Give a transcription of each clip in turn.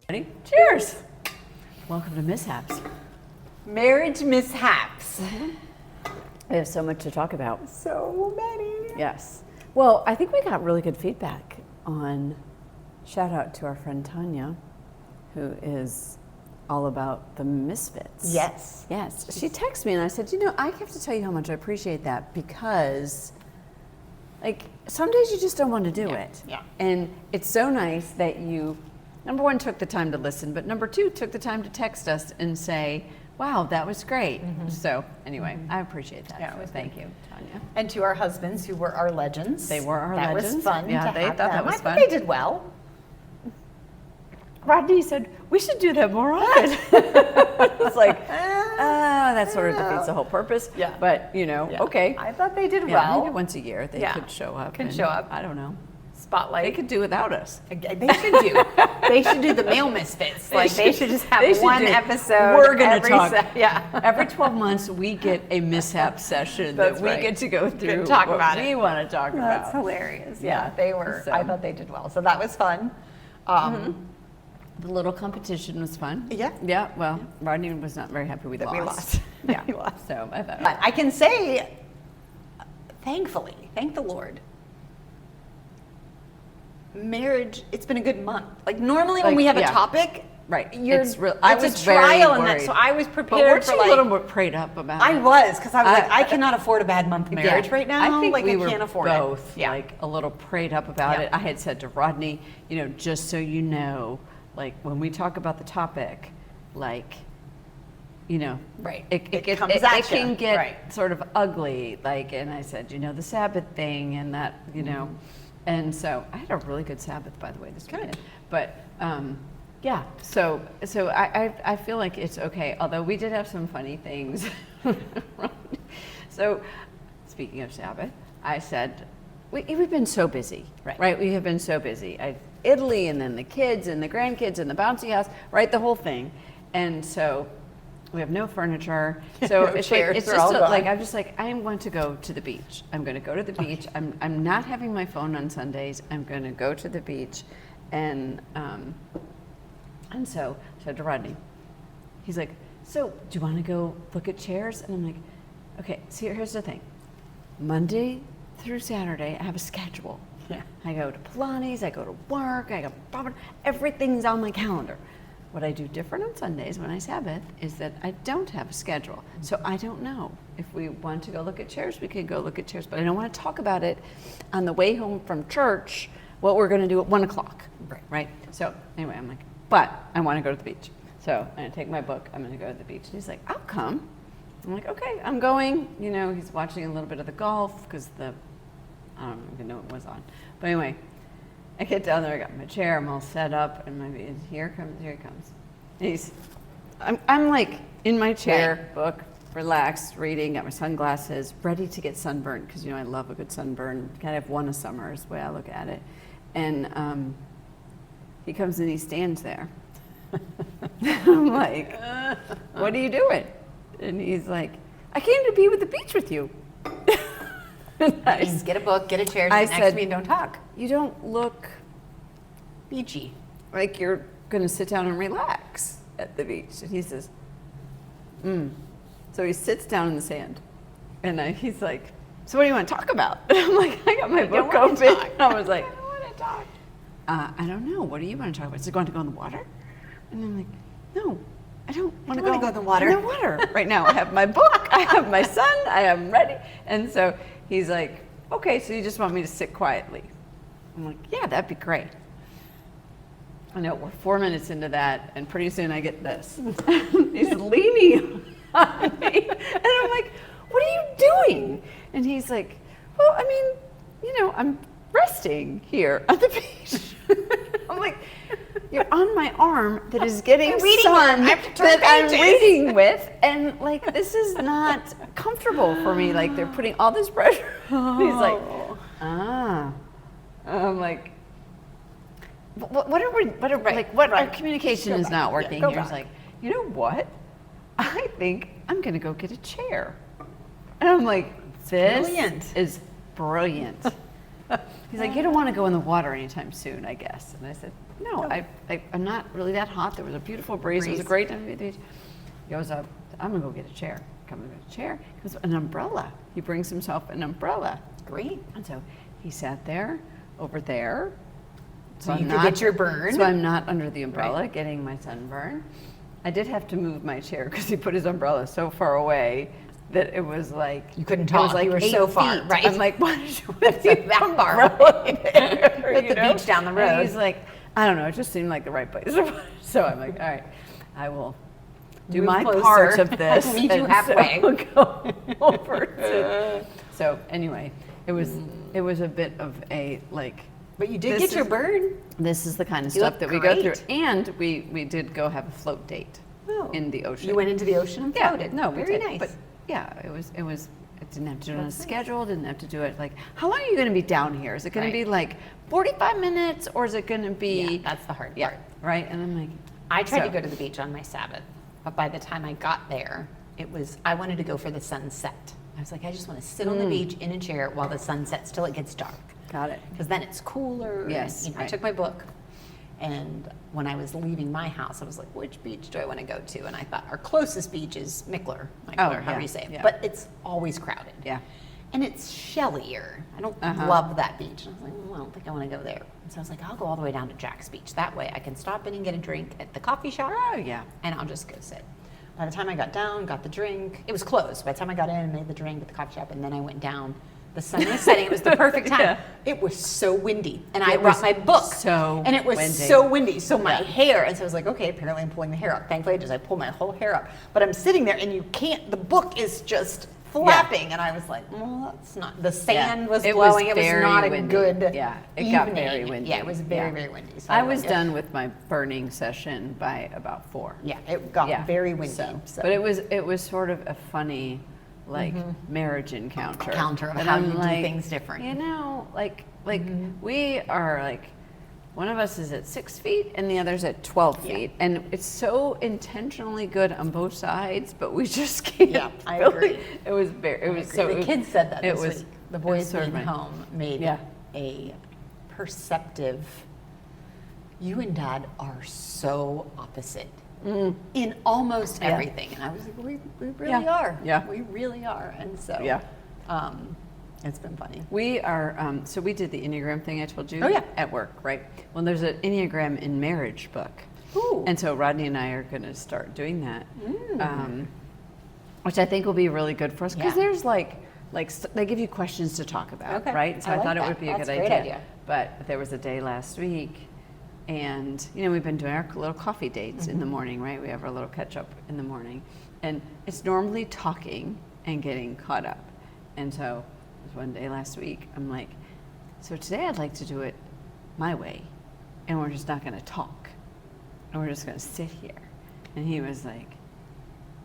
Ready? Cheers. Welcome to Mishaps. Marriage mishaps. We have so much to talk about. So many. Yes. Well, I think we got really good feedback on, shout out to our friend Tanya, who is all about the misfits. Yes. Yes. She texted me and I said, I have to tell you how much I appreciate that because, like, some days you just don't want to do it. Yeah. And it's so nice that you, number one, took the time to listen, but number two, took the time to text us and say, wow, that was great. So anyway, I appreciate that. Yeah, it So was thank you, Tanya. And to our husbands who were our legends. They were our that legends. That was fun Yeah, to they have thought that them. was I fun. think they did well. Rodney said, we should do that more often. It's like, that sort of defeats the whole purpose. Yeah. But, okay. I thought they did Yeah, well. maybe once a year they could show up. Can and show up. I don't know. Spotlight. They could do without us. They should do. They should do the male misfits. They should just have one episode. We're going to talk. Yeah. Every 12 months we get a mishap session that we get to go through. Talk what about we it. want to talk about. That's hilarious. Yeah. They were. So. I thought they did well. So that was fun. The little competition was fun. Yeah. Yeah. Well, Rodney was not very happy we lost. Yeah. He lost. So I thought. But I can say, thankfully, thank the Lord. Marriage, it's been a good month. Like normally when we have a topic, right? It's was a trial very in that. worried. So I was But prepared weren't for you like a little more prayed up about I it? was because I was like, I cannot afford a bad month marriage Yeah. right now. I think like we I were can't afford both it. Yeah. like a little prayed up about Yeah. it. I had said to Rodney, just so you know, like when we talk about the topic, like, Right. it comes it at can ya. get Right. sort of ugly. Like, and I said, the Sabbath thing and that, and so I had a really good Sabbath, by the way, this weekend. But yeah, so I feel like it's okay. Although we did have some funny things. So speaking of Sabbath, I said we've been so busy, right? We have been so busy. Italy, and then the kids and the grandkids and the bouncy house, right? The whole thing, and so. We have no furniture, so No it's chairs, like, it's they're just all gone. like I'm just like I want to go to the beach. I'm going to go to the beach. I'm not having my phone on Sundays. I'm going to go to the beach, and so I said to Rodney, he's like, so do you want to go look at chairs? And I'm like, okay. So here's the thing. Monday through Saturday, I have a schedule. Yeah. I go to Pilates. I go to work. I go. Everything's on my calendar. What I do different on Sundays when I Sabbath is that I don't have a schedule. So I don't know. If we want to go look at chairs, we can go look at chairs. But I don't want to talk about it on the way home from church, what we're going to do at 1 o'clock. Right? So anyway, I'm like, but I want to go to the beach. So I'm going to take my book. I'm going to go to the beach. And he's like, I'll come. I'm like, okay, I'm going. He's watching a little bit of the golf because I don't even know what was on. But anyway. I get down there, I got my chair, I'm all set up, and here he comes. And I'm like in my chair, book, relaxed, reading, got my sunglasses, ready to get sunburned, because I love a good sunburn, kind of one a summer is the way I look at it. And he comes and he stands there. I'm like, what are you doing? And he's like, I came to be with the beach with you. Nice. Get a book, get a chair, sit next to me and don't talk. You don't look beachy. Like you're going to sit down and relax at the beach. And he says, So he sits down in the sand. And he's like, so what do you want to talk about? And I'm like, I got my book open. I was like, I don't want to talk. I don't know. What do you want to talk about? Is it going to go in the water? And I'm like, no. I don't want to go in the water. In the water right now. I have my book. I have my son. I am ready. And so he's like, okay, so you just want me to sit quietly? I'm like, yeah, that'd be great. I know, we're 4 minutes into that, and pretty soon I get this. He's leaning on me. And I'm like, what are you doing? And he's like, well, I mean, I'm resting here on the beach. I'm like, you're on my arm that is getting sun that I'm reading with, and like this is not comfortable for me. Like they're putting all this pressure. He's like, I'm like, our communication is not working here. He's like, you know what? I think I'm gonna go get a chair. And I'm like, this is brilliant. He's like, you don't want to go in the water anytime soon, I guess. And I said, no, I'm not really that hot. There was a beautiful breeze. It was a great time to be at the beach. He goes up, I'm going to go get a chair. Come and get a chair. He goes, an umbrella. He brings himself an umbrella. Great. And so he sat there, over there. So you could get your burn. So I'm not under the umbrella getting my sunburn. I did have to move my chair because he put his umbrella so far away that it was like you couldn't talk. It was like you were 8 so far, feet. right? I'm like, what is with that far there, with the beach down the road. And he's like, I don't know. It just seemed like the right place. So I'm like, all right, I will do my part of this. I'll meet you halfway. So go over so anyway, it was a bit of a like. But you did get your burn. This is the kind of stuff that we go through, and we did go have a float date in the ocean. You went into the ocean and floated. No, very nice. But yeah, it didn't have to do it on a schedule. Didn't have to do it like, how long are you going to be down here? Is it going to be like 45 minutes, or is it going to be? Yeah, that's the hard part. Right. And I'm like, I tried to go to the beach on my Sabbath, but by the time I got there, I wanted to go for the sunset. I was like, I just want to sit on the beach in a chair while the sun sets till it gets dark. Got it. Because then it's cooler. Yes. And, I took my book, and when I was leaving my house, I was like, which beach do I want to go to? And I thought our closest beach is Mickler, however you say it. Yeah. But it's always crowded. Yeah. And it's shellier. I don't love that beach. And I was like, I don't think I want to go there. And so I was like, I'll go all the way down to Jack's Beach. That way I can stop in and get a drink at the coffee shop. Oh, yeah. And I'll just go sit. By the time I got down, got the drink, it was closed. By the time I got in and made the drink at the coffee shop, and then I went down, the sun was setting. It was the perfect time. Yeah. It was so windy. And I brought my book. And it was so windy. So my hair, and so I was like, okay, apparently I'm pulling the hair up. Thankfully, I pull my whole hair up. But I'm sitting there, and the book is just flapping. And I was like, well, that's not, the sand was blowing. It was not a good it got very windy. Yeah, it was very, very windy. So I was done with my burning session by about 4. Yeah, it got very windy. So. But it was sort of a funny, like, marriage encounter. Of how you do things different. You know, like we are like, one of us is at 6 feet and the other's at 12 feet. And it's so intentionally good on both sides, but we just can't. Yeah, I agree. It was so. The kids said that this week. The boys being home made a perceptive, you and Dad are so opposite in almost everything. And I was like, we really are. Yeah. We really are. And so it's been funny. We are, so we did the Enneagram thing I told you at work, right? Well, there's an Enneagram in marriage book. Ooh. And so Rodney and I are going to start doing that, which I think will be really good for us, because there's like they give you questions to talk about, right? So I thought it would be a good idea. But there was a day last week, and we've been doing our little coffee dates in the morning, right? We have our little catch up in the morning, and it's normally talking and getting caught up. And so it was one day last week, I'm like, so today I'd like to do it my way, and we're just not going to talk, and we're just going to sit here. And he was like,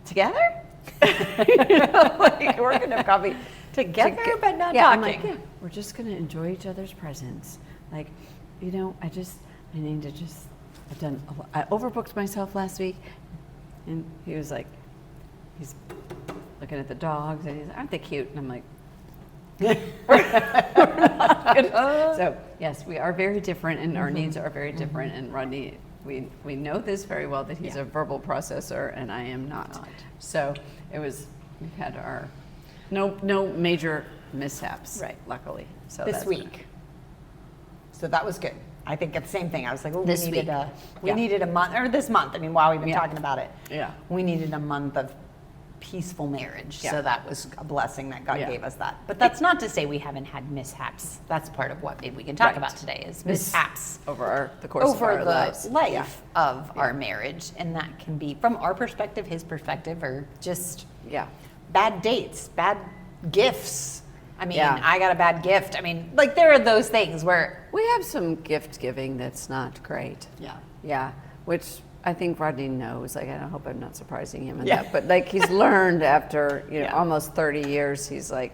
together? Like, we're going to have coffee together, but not talking. I'm like, we're just going to enjoy each other's presence. Like, I need to just, I overbooked myself last week. And he was like, he's looking at the dogs, and he's like, aren't they cute? And I'm like, so yes, we are very different, and our needs are very different. And Rodney, we know this very well, that he's a verbal processor and I am not. So we've had our no major mishaps, luckily. So this week. So that was good. I think it's the same thing. I was like, we needed a month, or this month. I mean, while we've been talking about it, we needed a month of peaceful marriage. So that was a blessing that God gave us that. But that's not to say we haven't had mishaps. That's part of what maybe we can talk about today, is mishaps over the course of our lives. Life of our marriage. And that can be, from our perspective, his perspective, or just bad dates, bad gifts. I mean, I got a bad gift. I mean, like, there are those things where we have some gift giving that's not great. Yeah. Which I think Rodney knows. Like, I hope I'm not surprising him in that. But like, he's learned after almost 30 years. He's like,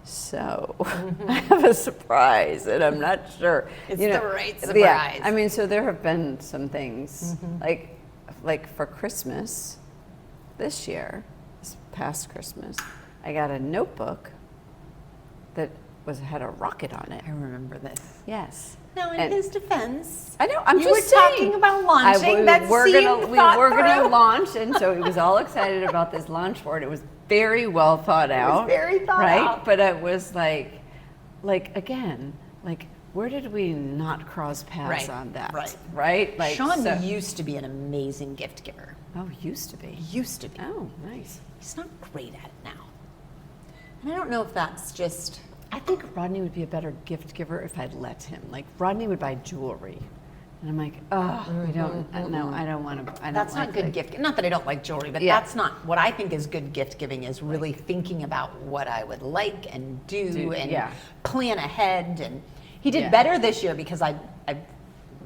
so I have a surprise, and I'm not sure it's the right surprise. Yeah. I mean, so there have been some things like for Christmas this year, this past Christmas, I got a notebook that had a rocket on it. I remember this. Yes. Now, in And- his defense, I know. I'm you just were saying. talking about launching. we That were seemed gonna, we thought were gonna through. launch, and so he was all excited about this launch board. It was very well thought out. very thought right? out. But it was like again, like where did we not cross paths Right, on that? right. Right. Like Sean so- used to be an amazing gift giver. Oh, used to be. Used to be. Oh, nice. He's not great at it now. And I don't know if that's just. I think Rodney would be a better gift giver if I'd let him. Like Rodney would buy jewelry, and I'm like, oh, we don't. No, I don't want to. That's not good gift. Not that I don't like jewelry, but Yeah. that's not what I think is good gift giving. Is really thinking about what I would like and do and yeah. plan ahead. And he did Yeah. better this year because I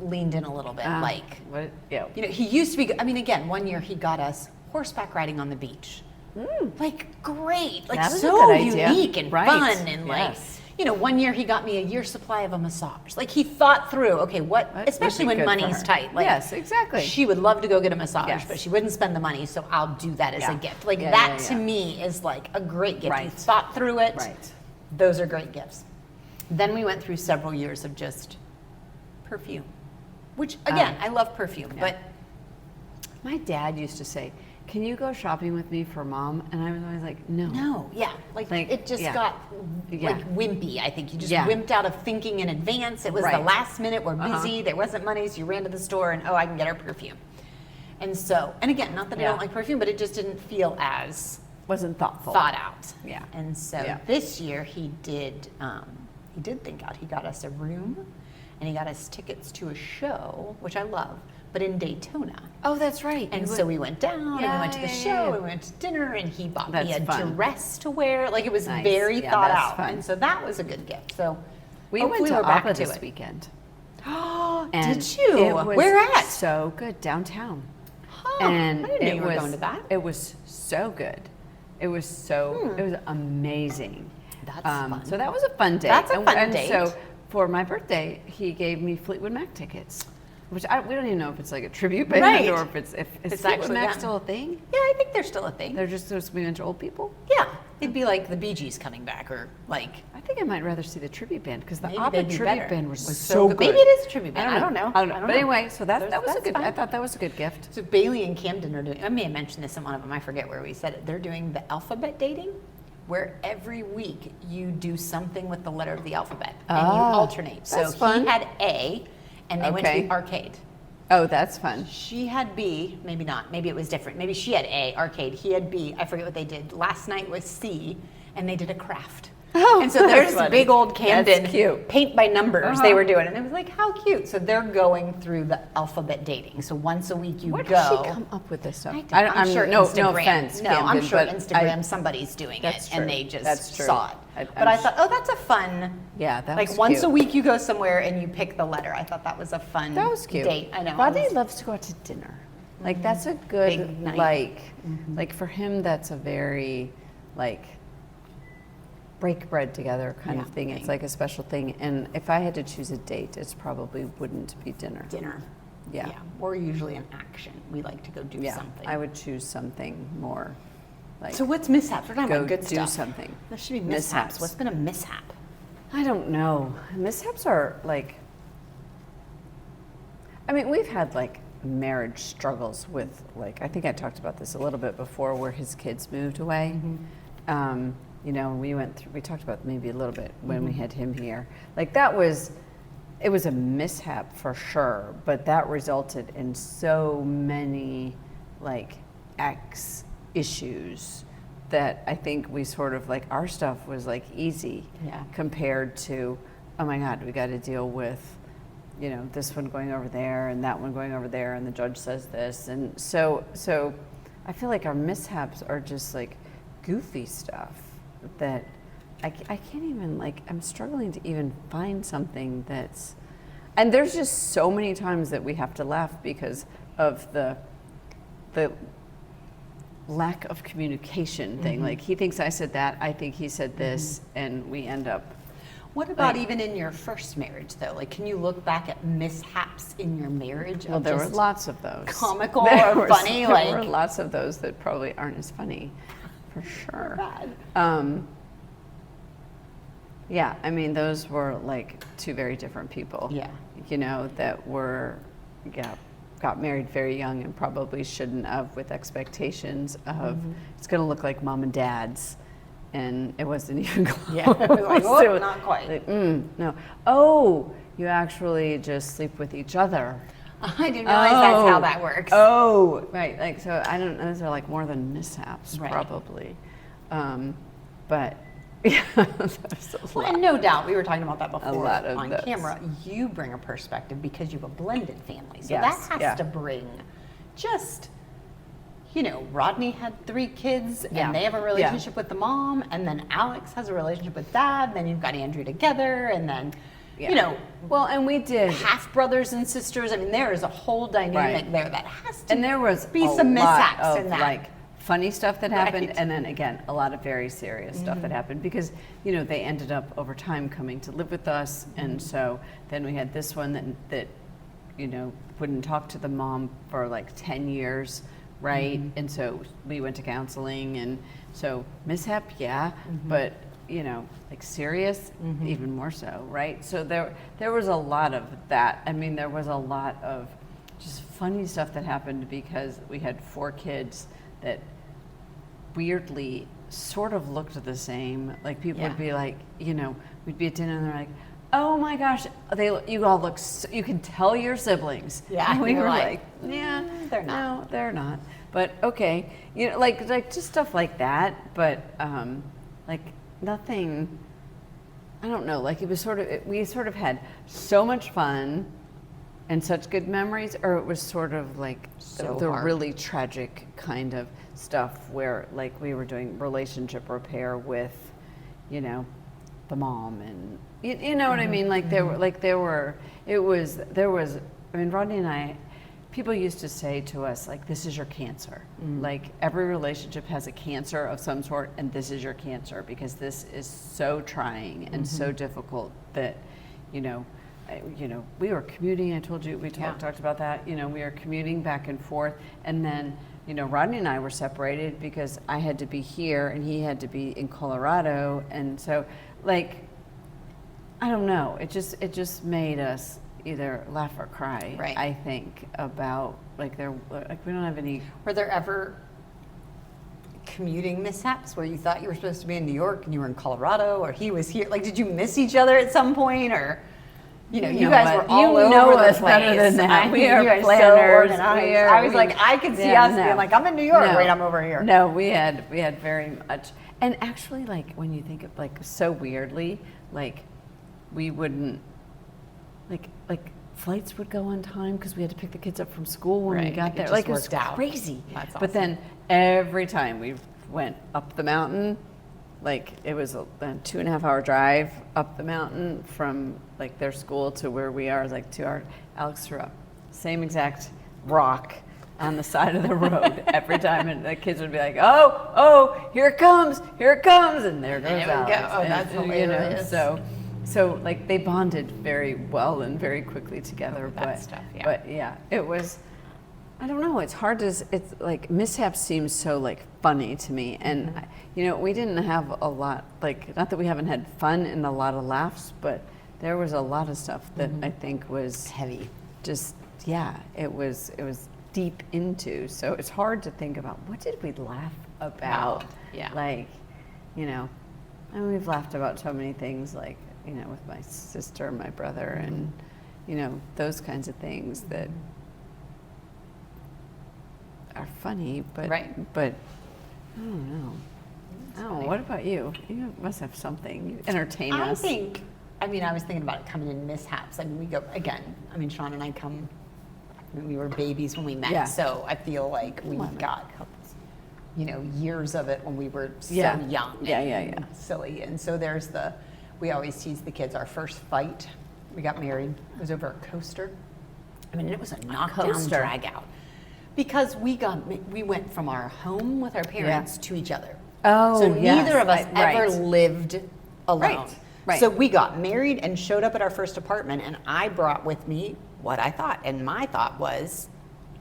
leaned in a little bit. Like, what? Yeah. you know, he used to be. I mean, again, one year he got us horseback riding on the beach. Like great, like That was a so good idea. unique and Right. fun, and like Yes. you know, one year he got me a year's supply of a massage. Like he thought through, okay, what, That especially would be when good for money's her. tight. Like, yes, exactly. she would love to go get a massage, Yes. but she wouldn't spend the money, so I'll do that as Yeah. a gift. Like Yeah, that yeah, to yeah. me is like a great gift. You Right. thought through it. Right. Those are great gifts. Then we went through several years of just perfume, which again, I love perfume, but My dad used to say, "Can you go shopping with me for Mom?" And I was always like, "No." no, yeah, like it just yeah. got Yeah. like wimpy. I think you just Yeah. wimped out of thinking in advance. It was the Right. last minute. We're Uh-huh. busy. There wasn't money, so you ran to the store and I can get our perfume. And so, and again, not that I Yeah. don't like perfume, but it just didn't feel as Wasn't thoughtful. thought out. Yeah. And so Yeah. this year he did think out. He got us a room, and he got us tickets to a show, which I love, but in Daytona. Oh, that's right. And You so would- we went down and we Yeah, went to the yeah, show, yeah. and we went to dinner, and he bought me That's a fun. dress to wear. Like it was Nice. very Yeah, thought that's out. fun. And so that was a good gift. So we went hopefully to we're back Opera to this it. weekend. Oh, And did you? It was Where at? So good downtown. Huh, And I didn't know it you were was going to that. It was so good. It was so. It was amazing. That's fun. So that was a fun day. That's a fun and date. so for my birthday, he gave me Fleetwood Mac tickets, which we don't even know if it's like a tribute band Right. or if it's It's Fleetwood actually Mac them. still a thing. Yeah, I think they're still a thing. They're just supposed to be a bunch of old people. Yeah, it'd be like the Bee Gees coming back, or like I think I might rather see the tribute band because the maybe opera they'd be tribute better. band was so good. Maybe it is a tribute band. I don't know. But anyway, so that was a That's good. fine. I thought that was a good gift. So Bailey and Camden are doing. I may have mentioned this in one of them. I forget where we said it. They're doing the alphabet dating, where every week you do something with the letter of the alphabet and you alternate. So that's fun. he had A, and they went to Okay. the arcade. Oh, that's fun. She had B, maybe not. Maybe it was different. Maybe she had A, arcade. He had B. I forget what they did. Last night was C, and they did a craft. Oh, and so that's there's funny. big old Camden That's cute. paint by numbers Uh-huh. they were doing. And it was like, how cute. So they're going through the alphabet dating. So once a week you Where go. does she come up with this stuff? I'm sure no Instagram. offense, No, I'm Camden, sure but Instagram. Somebody's doing That's it, true. and they just That's true. saw it. I'm But I sh- thought, oh, that's a fun. Yeah, that like was once cute. a week you go somewhere and you pick the letter. I thought that was a fun. That was cute. Date. I know. Rodney It was- loves to go out to dinner. Like that's a good Big night. like for him that's a very like break bread together kind of Yeah, thing. It's like a special thing. And if I had to choose a date, it probably wouldn't be dinner. dinner. Yeah. We're usually an action. We like to go do Yeah, something. I would choose something more like So what's mishaps? We're talking go about good do stuff. something. There should be mishaps. Mishaps. What's been a mishap? I don't know. Mishaps are like, I mean, we've had like marriage struggles with like, I think I talked about this a little bit before where his kids moved away. You know, we talked about maybe a little bit when we had him here. Like it was a mishap for sure, but that resulted in so many like issues that I think we sort of like our stuff was like easy compared to, oh my God, we got to deal with, you know, this one going over there and that one going over there and the judge says this. And so I feel like our mishaps are just like goofy stuff that I can't even like, I'm struggling to even find something that's, and there's just so many times that we have to laugh because of the lack of communication thing. Like he thinks I said that, I think he said this, and we end up. What about even in your first marriage, though? Like, can you look back at mishaps in your marriage? Well, of there were just lots of those. comical There or were- funny, There like- were lots of those that probably aren't as funny, for sure. bad. Yeah, I mean, those were like two very different people. Yeah. You know, that were, got married very young and probably shouldn't have, with expectations of it's going to look like mom and dad's, and it wasn't even close. Yeah, it was like, oh, It was not quite. like, no. Oh, you actually just sleep with each other. I didn't realize that's how that works. Oh, right. Like, so I don't know. Those are like more than mishaps, Right. probably. But yeah, there's a Well, lot. and no doubt, we were talking about that before lot of on those. camera. You bring a perspective because you have a blended family. So Yes, that has to bring just, you know, Rodney had 3 kids Yeah. and they have a relationship with the mom, and then Alex has a relationship with dad, and then you've got Andrew together, and then, you know, well, and we did. half brothers and sisters. I mean, there is a whole dynamic Right. there that has to And there was be a some lot mishaps of in that. like funny stuff that happened, Right. and then again a lot of very serious stuff that happened because, you know, they ended up over time coming to live with us, and so then we had this one that you know wouldn't talk to the mom for like 10 years, right? And so we went to counseling, and so mishap, but you know, like serious, even more so, right? So there was a lot of that. I mean, there was a lot of just funny stuff that happened because we had 4 kids that weirdly sort of looked the same. Like people Yeah. would be like, you know, we'd be at dinner and they're like, oh my gosh, you all look, you can tell your siblings. Yeah, And we you're were like, like, yeah, they're not. No, they're not. But okay, you know, like just stuff like that. But like nothing. I don't know. Like it was sort of, we sort of had so much fun and such good memories, or it was sort of like So the hard. really tragic kind of stuff where like we were doing relationship repair with, you know, the mom, and you know what I mean? Like there was, I mean, Rodney and I, people used to say to us, like, this is your cancer. Like every relationship has a cancer of some sort, and this is your cancer because this is so trying and so difficult that, you know, we were commuting. I told you, we talked about that. You know, we were commuting back and forth, and then, you know, Rodney and I were separated because I had to be here and he had to be in Colorado, and so, like, I don't know. It just made us either laugh or cry. Right. I think about we don't have any. Were there ever commuting mishaps where you thought you were supposed to be in New York and you were in Colorado, or he was here? Like, did you miss each other at some point, or? You know, you guys were all over know the us place. better than that. I We mean, are you guys so planners. organized. I was like, I could see us being like, I'm in New York. No. Wait, I'm over here. No, we had very much, and actually, like when you think of like so weirdly, like we wouldn't like flights would go on time because we had to pick the kids up from school when we Right. got It there. just Like it was worked out. crazy. That's But awesome. then every time we went up the mountain, like it was a 2.5 hour drive up the mountain from like their school to where we are. It was like 2 hours. Alex threw up same exact rock on the side of the road every time, and the kids would be like, "Oh, here it comes, and there goes And it would Alex." go. Oh, And, that's you know, hilarious. so like they bonded very well and very quickly together. Over that but stuff, yeah. but yeah, it was. I don't know. It's hard to. It's like mishaps seems so like funny to me, and you know we didn't have a lot. Like not that we haven't had fun and a lot of laughs, but there was a lot of stuff that I think was Heavy. Just it was deep into. So it's hard to think about what did we laugh about. Yeah. Like, you know, and we've laughed about so many things. Like you know, with my sister, my brother, and you know those kinds of things that are funny, but Right. but I don't know. I don't know. What about you? You must have something. You entertain us. I mean, I was thinking about it coming in mishaps. I mean, we go, again, I mean, Sean and I come, I mean, we were babies when we met. Yeah. So I feel like we got, you know, years of it when we were so Yeah. young. Yeah, and yeah. Silly. And so there's we always tease the kids, our first fight, we got married, it was over a coaster. I mean, it was a knockdown, coaster. drag out. Because we went from our home with our parents to each other. Oh, So yes. neither of us Right. ever lived alone. Right. So we got married and showed up at our first apartment, and I brought with me what I thought. And my thought was,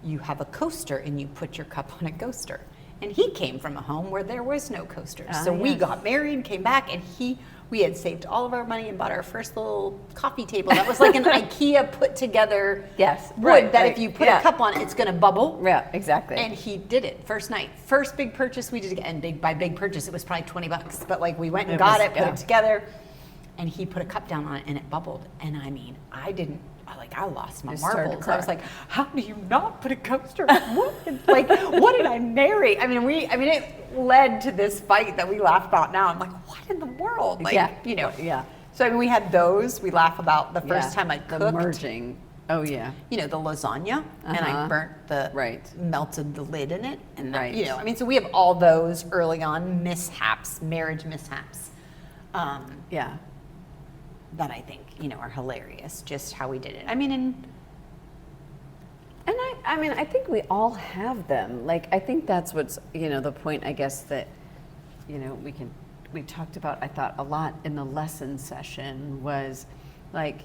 you have a coaster and you put your cup on a coaster. And he came from a home where there was no coasters. So we yes. got married, came back, and we had saved all of our money and bought our first little coffee table. That was like an IKEA put together Yes, wood right, that right, if you put yeah. a cup on it, it's going to bubble. Yeah, exactly. And he did it first night. First big purchase we did, and by big purchase, it was probably $20. But like we went and got it, put it together, and he put a cup down on it, and it bubbled. And I mean, I lost my You started to marbles. cry. I was like, how do you not put a coaster? What did I marry? I mean, it led to this fight that we laugh about now. I'm like, what in the world? Like, Yeah. Yeah. So I mean, we had those. We laugh about the first time I the cooked. merging. Oh yeah. The lasagna, and I Uh-huh. burnt melted the lid in it, and that, Right. I mean, so we have all those early on marriage mishaps, Yeah. that I think are hilarious. Just how we did it. I mean, And I think we all have them. Like, I think that's what's, the point, I guess, that, we talked about, I thought, a lot in the lesson session was like,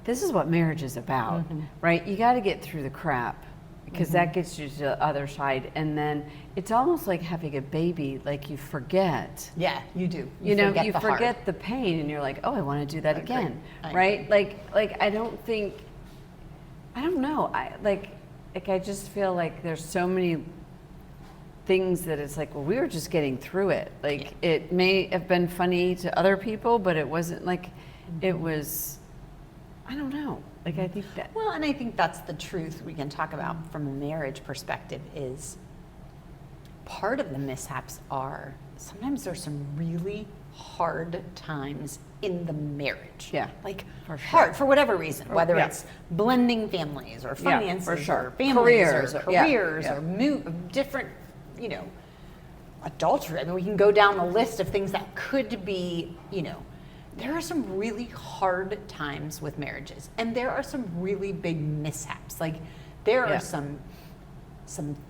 this is what marriage is about, right? You got to get through the crap because that gets you to the other side. And then it's almost like having a baby, like you forget. yeah, you do. You forget the forget hard. the pain and you're like, oh, I want to do that I agree. again, I right? Like I don't know. I just feel like there's so many things that it's like, well, we were just getting through it. Like it may have been funny to other people, but it wasn't like it was, I don't know. Like I think that. Well, and I think that's the truth we can talk about from a marriage perspective is part of the mishaps are sometimes there's some really hard times in the marriage. Yeah, Like for sure. hard for whatever reason, whether yeah. it's blending families or Yeah, finances for sure. or families Careers, or yeah, careers yeah. or different, adultery. I mean, we can go down the list of things that could be, there are some really hard times with marriages, and there are some really big mishaps. Like there Yeah. are some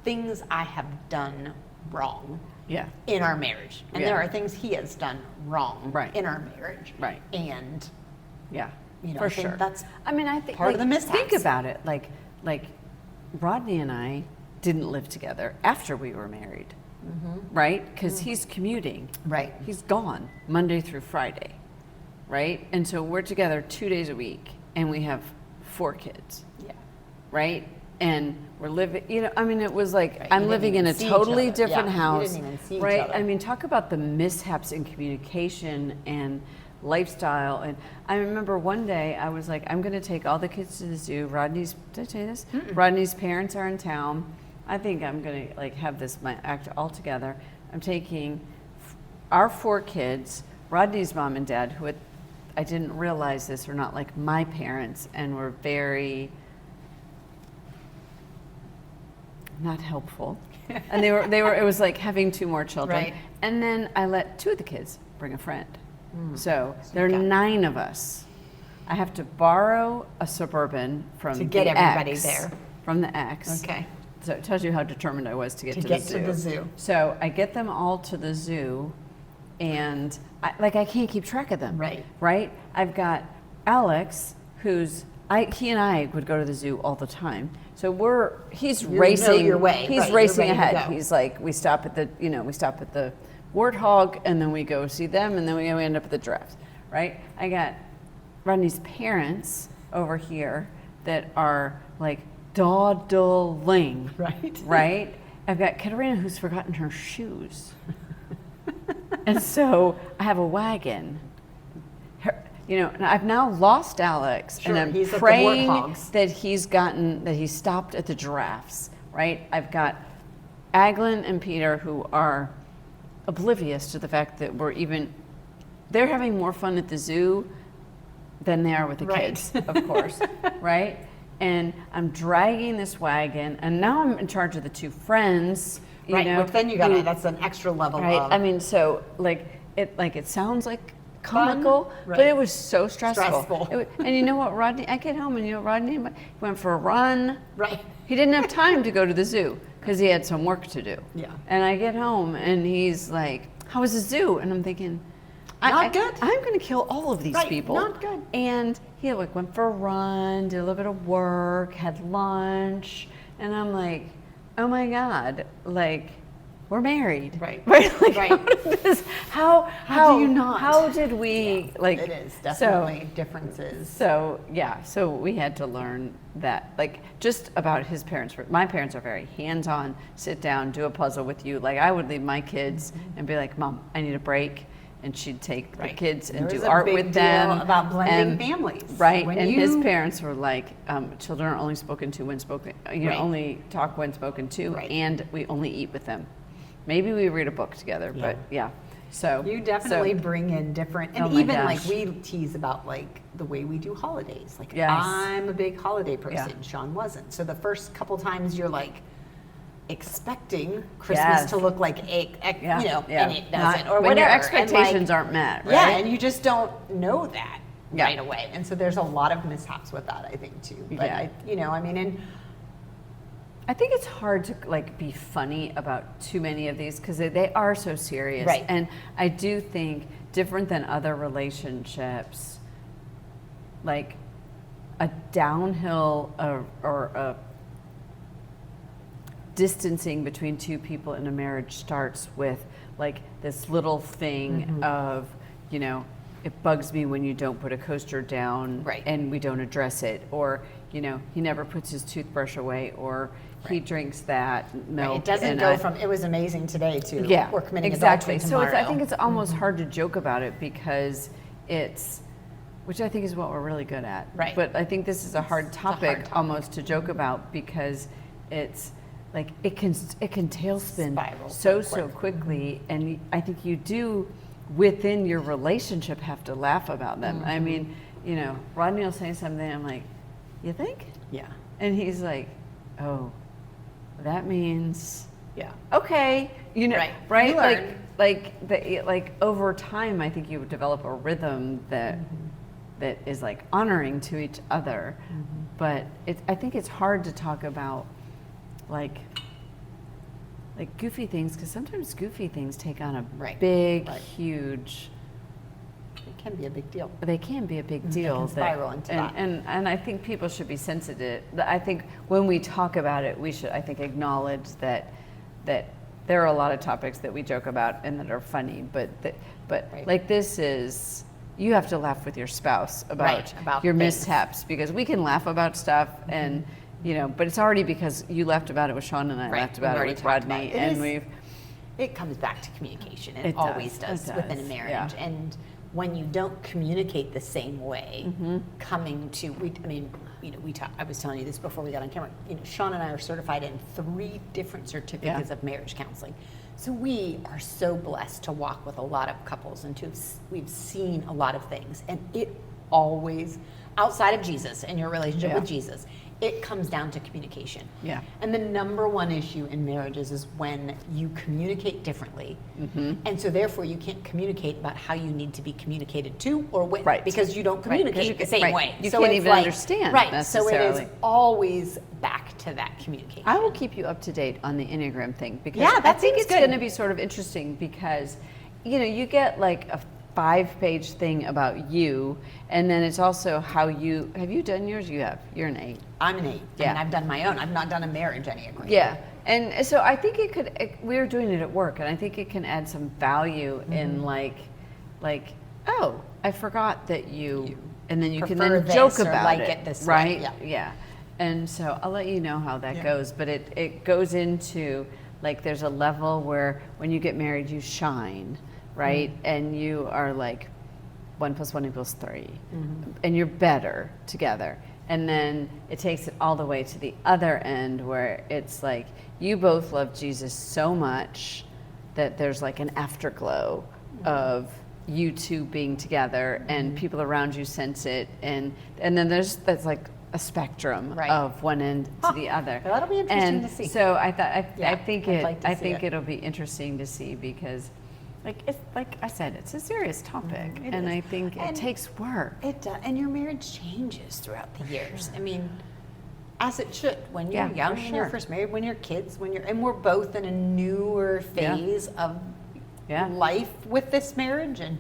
things I have done wrong Yeah. in our marriage, and Yeah. there are things he has done wrong Right. in our marriage. Right. And Yeah, I for think sure. that's I think part of the mishaps. Think about it. Like Rodney and I didn't live together after we were married, right? Because he's commuting. right. He's gone Monday through Friday, right? And so we're together 2 days a week, and we have 4 kids, Yeah. right? And we're living, it was like Right, you I'm didn't living in even a see each totally other. different Yeah, you house, didn't even see each right? other. I mean, talk about the mishaps in communication and lifestyle. And I remember one day I was like, I'm going to take all the kids to the zoo. Did I tell you this? Rodney's parents are in town. I think I'm going to have my act all together. I'm taking our 4 kids, Rodney's mom and dad, who I didn't realize this, are not like my parents and were very not helpful. And they were, it was like having 2 more children. Right. And then I let 2 of the kids bring a friend. So there are you got- 9 of us. I have to borrow a Suburban from To get the everybody ex, there. From the ex. Okay. So it tells you how determined I was to get to get the zoo. to the zoo. So I get them all to the zoo, and I can't keep track of them. Right. Right. I've got Alex, he and I would go to the zoo all the time. So he's know racing. your way, He's right, you're racing ready to ahead. go. He's like, we stop at the warthog, and then we go see them, and then we end up at the giraffes. Right. I got Rodney's parents over here that are like dawdling. Right. Right. I've got Katerina who's forgotten her shoes. And so I have a wagon. And I've now lost Alex, Sure, and he's I'm at the praying warthogs. that he stopped at the giraffes, right? I've got Aglin and Peter who are oblivious to the fact that they're having more fun at the zoo than they are with the Right. kids, of course, right? And I'm dragging this wagon, and now I'm in charge of the 2 friends. Right. But then that's an extra level Right. of I mean, so it sounds like comical, right. but it was so stressful. Stressful. And you know what, Rodney? I get home, and Rodney went for a run. right. He didn't have time to go to the zoo because he had some work to do. Yeah. And I get home, and he's like, "How was the zoo?" And I'm thinking, Not good. I'm going to kill all of these Right, people. not good. And he went for a run, did a little bit of work, had lunch, and I'm like, oh my God, we're married. Right. Right. Like, Right. how do you not? How did we like? It is definitely differences. So yeah, so we had to learn that, like, just about his parents. My parents are very hands-on. Sit down, do a puzzle with you. Like, I would leave my kids and be like, "Mom, I need a break," and she'd take the kids and do art with them. There was a big deal about blending families, right? When and his parents were like, "Children are only spoken to when spoken. Only talk when spoken to, and we only eat with them. Maybe we read a book together, but yeah." So you definitely bring in different, and even like we tease about like the way we do holidays. Like I'm a big holiday person, Sean wasn't. So the first couple times you're like expecting Christmas to look like and it doesn't, or when whatever. your expectations aren't met, right? Yeah, and you just don't know that right away, and so there's a lot of mishaps with that, I think too. But and I think it's hard to like be funny about too many of these because they are so serious. Right. And I do think different than other relationships, like a downhill or a distancing between two people in a marriage starts with like this little thing of, it bugs me when you don't put a coaster down and we don't address it, or he never puts his toothbrush away, or he drinks that milk. It doesn't go from it was amazing today to we're committing adultery tomorrow. So I think it's almost hard to joke about it because which I think is what we're really good at. Right. But I think this is a hard topic almost to joke about because it's like it can tailspin Spiral so quickly, and I think you do within your relationship have to laugh about them. I mean, Rodney will say something, I'm like, "You think?" Yeah. And he's like, "Oh, that means okay." Right? You learn. Like over time, I think you would develop a rhythm that is like honoring to each other. But I think it's hard to talk about like goofy things because sometimes goofy things take on a big, huge. It can be a big deal. They can be a big deal. They can spiral into that. And I think people should be sensitive. I think when we talk about it, we should, I think, acknowledge that there are a lot of topics that we joke about and that are funny, but like this is, you have to laugh with your spouse about your mishaps because we can laugh about stuff and, but it's already because you laughed about it with Sean and I laughed about it with Rodney, and it comes back to communication. It always does within a marriage. Yeah. And when you don't communicate the same way, I was telling you this before we got on camera. Sean and I are certified in 3 different certificates of marriage counseling. So we are so blessed to walk with a lot of couples and we've seen a lot of things. And it always, outside of Jesus and your relationship with Jesus, it comes down to communication. Yeah. And the number one issue in marriages is when you communicate differently. And so therefore you can't communicate about how you need to be communicated to or with because you don't communicate the same way. You can't even understand necessarily. So it is always back to that communication. I will keep you up to date on the Enneagram thing because I think it's going to be sort of interesting because, you get like a 5-page thing about you, and then it's also how have you done yours? You're an 8. I'm an 8. Yeah. And I've done my own. I've not done a marriage Enneagram. Yeah. And so I think we're doing it at work, and I think it can add some value in like, oh, I forgot that you and then you can then joke about it this right? Way. Yeah. And so I'll let you know how that goes, but it goes into like there's a level where when you get married you shine. Right? And you are like 1 + 1 = 3. And you're better together. And then it takes it all the way to the other end where it's like you both love Jesus so much that there's like an afterglow of you two being together and people around you sense it. And then that's like a spectrum of one end to the other. Well, that'll be interesting to see. So I think it'll be interesting to see because like I said, it's a serious topic, and I think it takes work. It does, and your marriage changes throughout the years. I mean, as it should. When you're young, when you're first married, when you're kids, and we're both in a newer phase of life with this marriage, and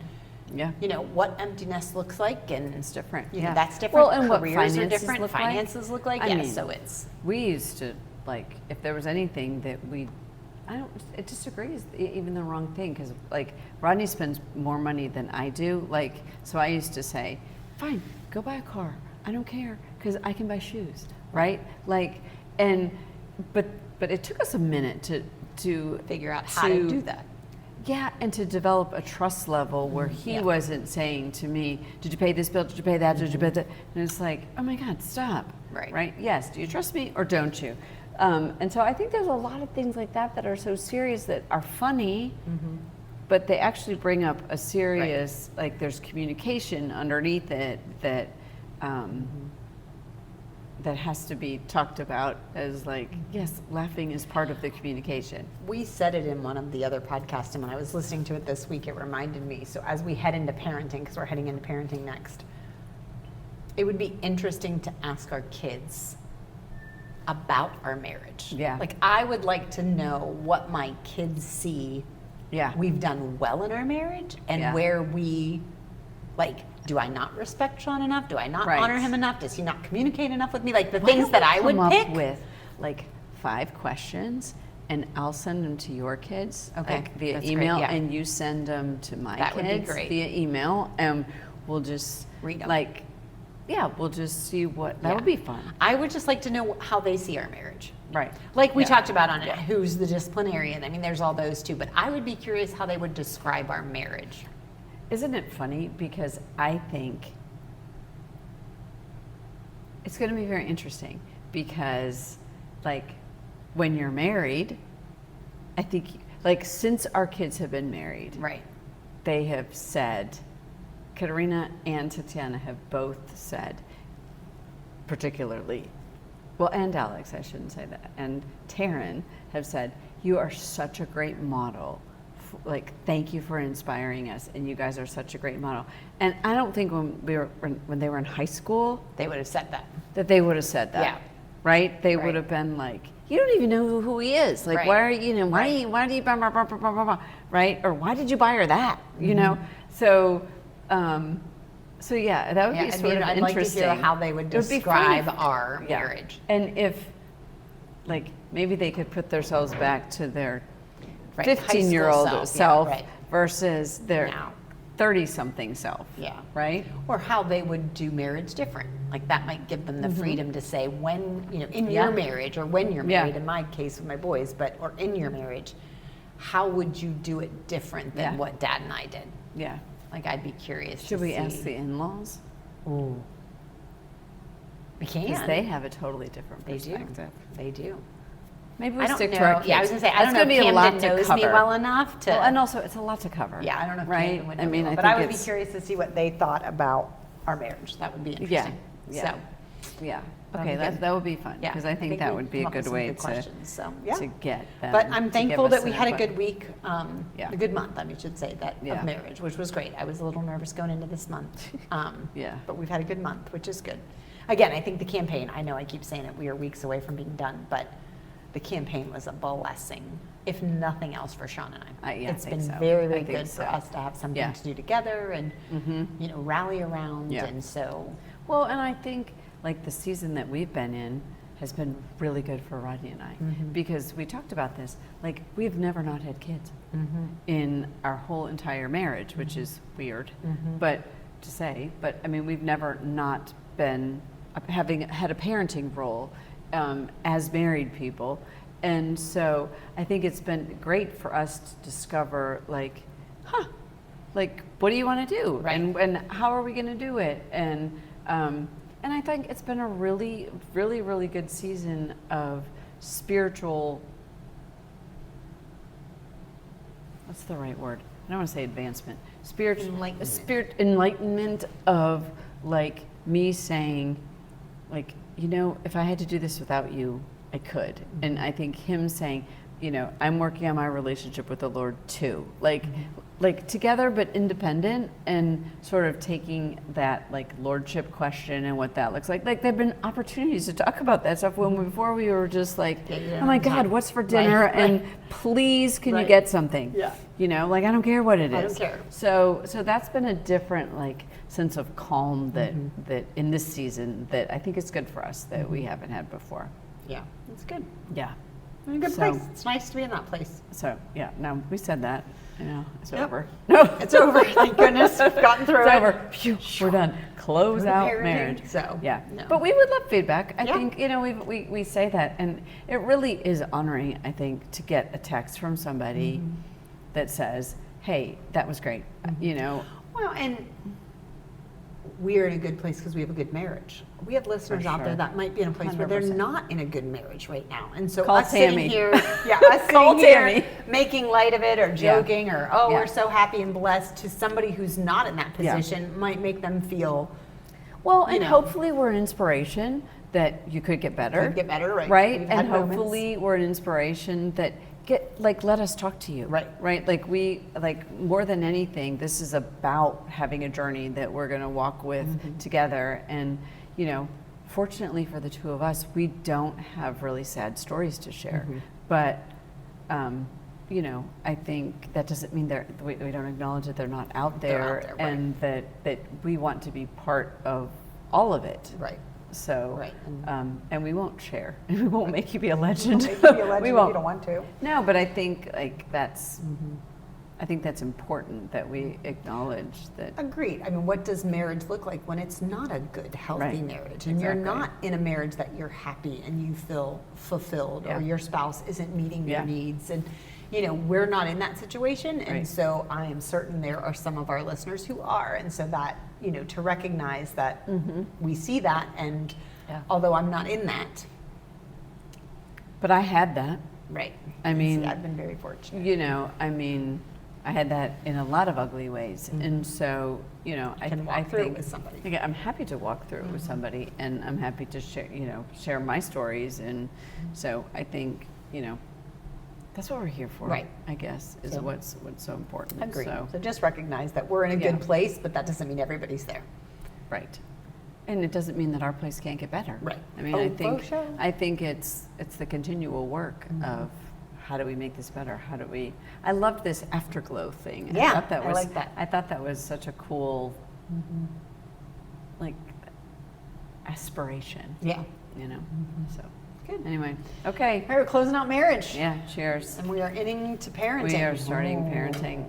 what emptiness looks like, and it's different. That's different. Well, and careers what finances are different. Finances look like. I mean, so it's. We used to if there was anything that we it disagrees even the wrong thing, because like Rodney spends more money than I do. Like, so I used to say, fine, go buy a car. I don't care, because I can buy shoes, right? Like, but it took us a minute to figure out how to do that. Yeah, and to develop a trust level where he wasn't saying to me, did you pay this bill? Did you pay that? Did you pay that? And it's like, oh my God, stop. Right? Yes, do you trust me or don't you? And so I think there's a lot of things like that are so serious that are funny, but they actually bring up a serious, like there's communication underneath it that that has to be talked about as like, yes, laughing is part of the communication. We said it in one of the other podcasts, and when I was listening to it this week, it reminded me. So as we head into parenting, because we're heading into parenting next, it would be interesting to ask our kids about our marriage. Yeah. Like, I would like to know what my kids see we've done well in our marriage, and where we, like, do I not respect Sean enough? Do I not honor him enough? Does he not communicate enough with me? Like the things that I would pick. With like 5 questions, and I'll send them to your kids like via email, and you send them to my kids would be great. via email, and we'll just read them. Like, we'll just see what that would be fun. I would just like to know how they see our marriage. Right. Like we talked about on it, who's the disciplinarian. I mean, there's all those too, but I would be curious how they would describe our marriage. Isn't it funny? Because I think it's going to be very interesting, because like when you're married, I think like since our kids have been married, they have said, Katerina and Tatiana have both said, particularly, well, and Alex, I shouldn't say that, and Taryn have said, you are such a great model. Like, thank you for inspiring us, and you guys are such a great model. And I don't think when they were in high school, they would have said that. That they would have said that, right? They would have been like, you don't even know who he is. Like, why are you? Why do you blah, blah, blah, blah, blah, blah, right? Or why did you buy her that? You know, so yeah, that would be sort of I'd interesting. like to hear how they would describe our marriage. And if, like, maybe they could put themselves back to their 15-year-old self versus their 30-something self. Right? Or how they would do marriage different. Like that might give them the freedom to say when, you know, in your marriage, or when you're married, in my case with my boys, or in your marriage, how would you do it different than what Dad and I did? Yeah. Like, I'd be curious Should we ask the in-laws? Ooh. We can. Because they have a totally different perspective. They do. Maybe we stick to our kids. Yeah, I was going to say, I don't know if Camden knows me well enough to... Well, and also, it's a lot to cover. Yeah, I don't know if Camden would know me well, but I would be curious to see what they thought about our marriage. That would be interesting. Yeah. Okay, that would be fun, because I think that would be a good way to get them. But I'm thankful that we had a good week, a good month, I should say, of marriage, which was great. I was a little nervous going into this month. But we've had a good month, which is good. Again, I think the campaign, I know I keep saying it, we are weeks away from being done, but the campaign was a blessing, if nothing else, for Sean and I. It's been very, very good for us to have something to do together and, you know, rally around. And so... Well, and I think, like, the season that we've been in has been really good for Rodney and I, because we talked about this. Like, we've never not had kids in our whole entire marriage, which is weird, but to say. But I mean, we've never not been having had a parenting role as married people, and so I think it's been great for us to discover, like, like, what do you want to do, and how are we going to do it, and I think it's been a really, really, really good season of spiritual, what's the right word? I don't want to say advancement. Spiritual enlightenment of, like, me saying, like, you know, if I had to do this without you, I could. And I think him saying, you know, I'm working on my relationship with the Lord too. Like, like together but independent, and sort of taking that, like, lordship question and what that looks like. Like, there've been opportunities to talk about that stuff when before we were just like, oh my God, what's for dinner? And please, can you get something? You know, like, I don't care what it is. I don't care. So that's been a different, like, sense of calm that that in this season that I think is good for us that we haven't had before. Yeah, that's good. Yeah. In a good So- place. It's nice to be in that place. So, yeah, no, we said that. It's Yep. over. No, It's over. Thank goodness. We've gotten through it's it. over. Phew, we're done. Close Go to out parenting, marriage. so, Yeah. no. But we would love feedback. I Yeah. think, we say that, and it really is honoring, I think, to get a text from somebody Mm-hmm. that says, hey, that was great. Well, and we're in a good place because we have a good marriage. We have listeners out there sure. that might be in a place where they're 100%. not in a good marriage right now. And so Call us sitting Tammy. here, us Call sitting here Tammy. making light of it or joking or, oh, Yeah. we're so happy and blessed, to somebody who's not in that Yeah. position might make them feel Well, you and know. hopefully we're an inspiration that you could get better. Could get better, right. Right? We've And had moments. hopefully we're an inspiration that let us talk to you. Right. Right? More than anything, this is about having a journey that we're going to walk with Mm-hmm. together. And, fortunately for the two of us, we don't have really sad stories to share. Mm-hmm. But, I think that doesn't mean we don't acknowledge that they're not out They're there, out there, right. and that we want to be part of all of it. right. So, Right. and we won't share. We won't make you be a legend. Make you be a legend We if won't. you don't want to. No, but I think I think that's important that we acknowledge that. Agreed. I mean, what does marriage look like when it's not a good, healthy Right. marriage, and you're Exactly. not in a marriage that you're happy and you feel fulfilled, Yeah. or your spouse isn't meeting your Yeah. needs, and we're not in that situation, and Right. so I am certain there are some of our listeners who are, and so that to recognize that we see that, and Yeah. although I'm not in that, But I had that. right? I And mean, see, I've been very fortunate. I had that in a lot of ugly ways, and so I can walk I through it think with somebody. Okay, I'm happy to walk through it with somebody, and I'm happy to share my stories, and so I think that's what we're here for. Right. I guess is So- what's so important. Agreed. So, So just recognize that we're in a Yeah. good place, but that doesn't mean everybody's there. right. And it doesn't mean that our place can't get better. Right. I mean, Oh, I for think sure. it's the continual work Mm-hmm. of how do we make this better? How do we? I loved this afterglow thing. Yeah, thought that I was, like that. I thought that was such a cool, like, aspiration. Yeah. So Good. anyway, okay. All right, we're closing out marriage. Yeah. Cheers. And we are ending to parenting. We are starting parenting.